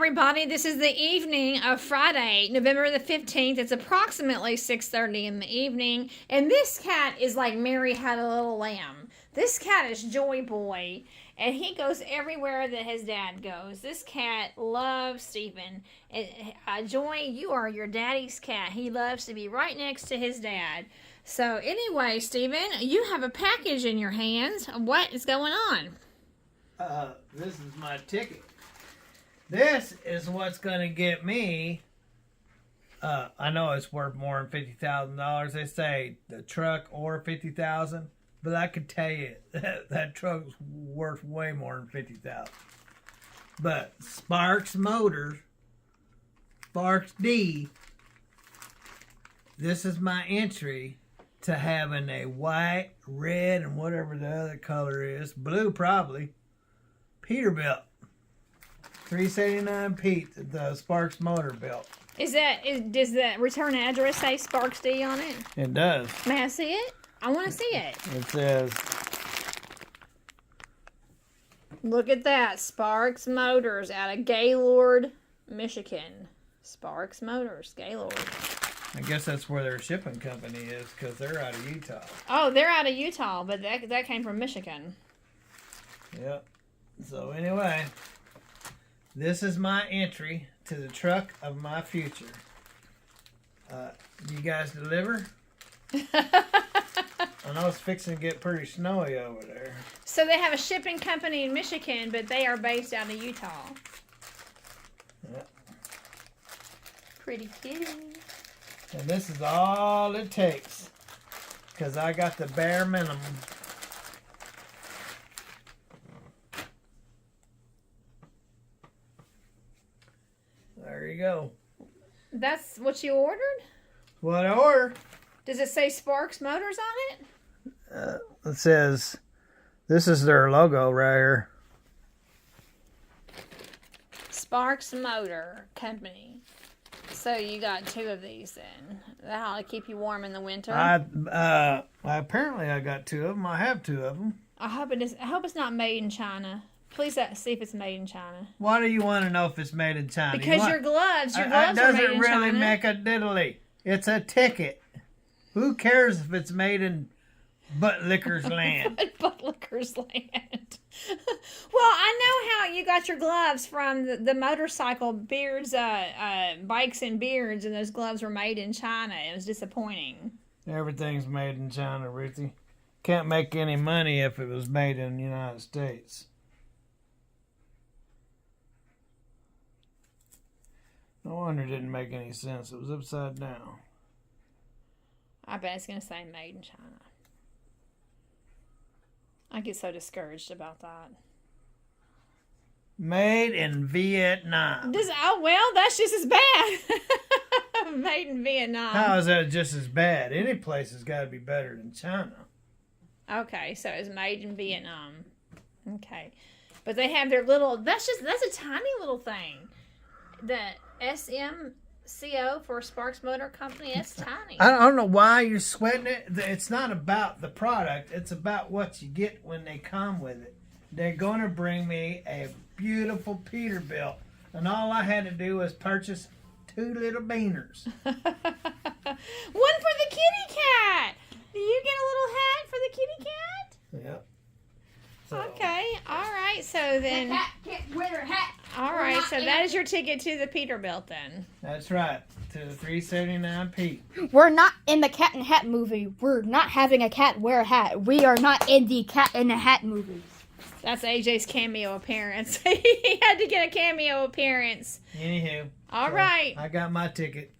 everybody. This is the evening of Friday, November the 15th. It's approximately 6:30 in the evening. And this cat is like Mary Had a Little Lamb. This cat is Joy Boy. And he goes everywhere that his dad goes. This cat loves Stephen. Joy, you are your daddy's cat. He loves to be right next to his dad. So anyway, Stephen, you have a package in your hands. What is going on? This is my ticket. This is what's going to get me. I know it's worth more than $50,000. They say the truck or $50,000, but I can tell you that truck's worth way more than $50,000. But Sparks Motors, Sparks D. This is my entry to having a white, red, and whatever the other color is, blue probably, Peterbilt. 379 Pete, the Sparks motor belt. Does the return address say Sparks D on it? It does. May I see it? I want to see it. It says, look at that. Sparks Motors out of Gaylord, Michigan. Sparks Motors, Gaylord. I guess that's where their shipping company is, because they're out of Utah. Oh, they're out of Utah, but that came from Michigan. Yep. So anyway, this is my entry to the truck of my future. You guys deliver? I know it's fixing to get pretty snowy over there. So they have a shipping company in Michigan, but they are based out of Utah. Yep. Pretty kitty. And this is all it takes, because I got the bare minimum. There you go. That's what you ordered? What I ordered. Does it say Sparks Motors on it? It says, this is their logo right here. Sparks Motor Company. So you got 2 of these then. That ought to keep you warm in the winter. Apparently I got 2 of them. I have 2 of them. I hope it's not made in China. Please see if it's made in China. Why do you want to know if it's made in China? Because your gloves are made in China. It doesn't really make a diddly. It's a ticket. Who cares if it's made in Butt Licker's land? Butt Licker's land. Well, I know how you got your gloves from the motorcycle Beards, Bikes and Beards, and those gloves were made in China. It was disappointing. Everything's made in China, Ruthie. Can't make any money if it was made in the United States. No wonder it didn't make any sense. It was upside down. I bet it's going to say made in China. I get so discouraged about that. Made in Vietnam. Well, that's just as bad. Made in Vietnam. How is that just as bad? Any place has got to be better than China. Okay, so it's made in Vietnam. Okay. But they have their little, that's a tiny little thing. The SMCO for Sparks Motor Company, it's tiny. I don't know why you're sweating it. It's not about the product. It's about what you get when they come with it. They're going to bring me a beautiful Peterbilt. And all I had to do was purchase 2 little beaners. One for the kitty cat. Do you get a little hat for the kitty cat? Yep. So. Okay. All right. So then. The cat can't wear a hat. All right. So that is your ticket to the Peterbilt then. That's right. To the 379 Pete. We're not in the Cat in the Hat movie. We're not having a cat wear a hat. We are not in the Cat in the Hat movies. That's AJ's cameo appearance. He had to get a cameo appearance. Anywho. All right. I got my ticket.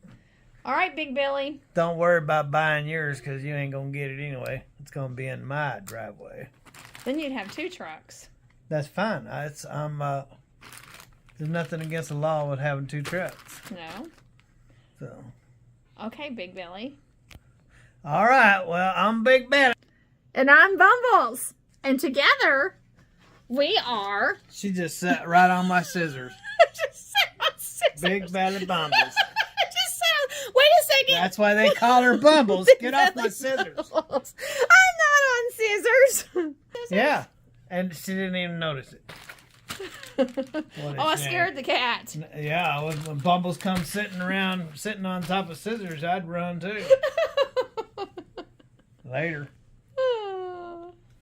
All right, Big Billy. Don't worry about buying yours because you ain't going to get it anyway. It's going to be in my driveway. Then you'd have 2 trucks. That's fine. There's nothing against the law with having 2 trucks. No. So. Okay, Big Billy. All right. Well, I'm Big Betty. And I'm Bumbles. And together, we are... She just sat right on my scissors. Just sat on scissors. Big Betty Bumbles. Just sat. Wait a second. That's why they call her Bumbles. Get off my scissors. I'm not on scissors. Yeah. And she didn't even notice it. Oh, I scared the cat. Yeah, when Bumbles come sitting on top of Scissors, I'd run too. Later.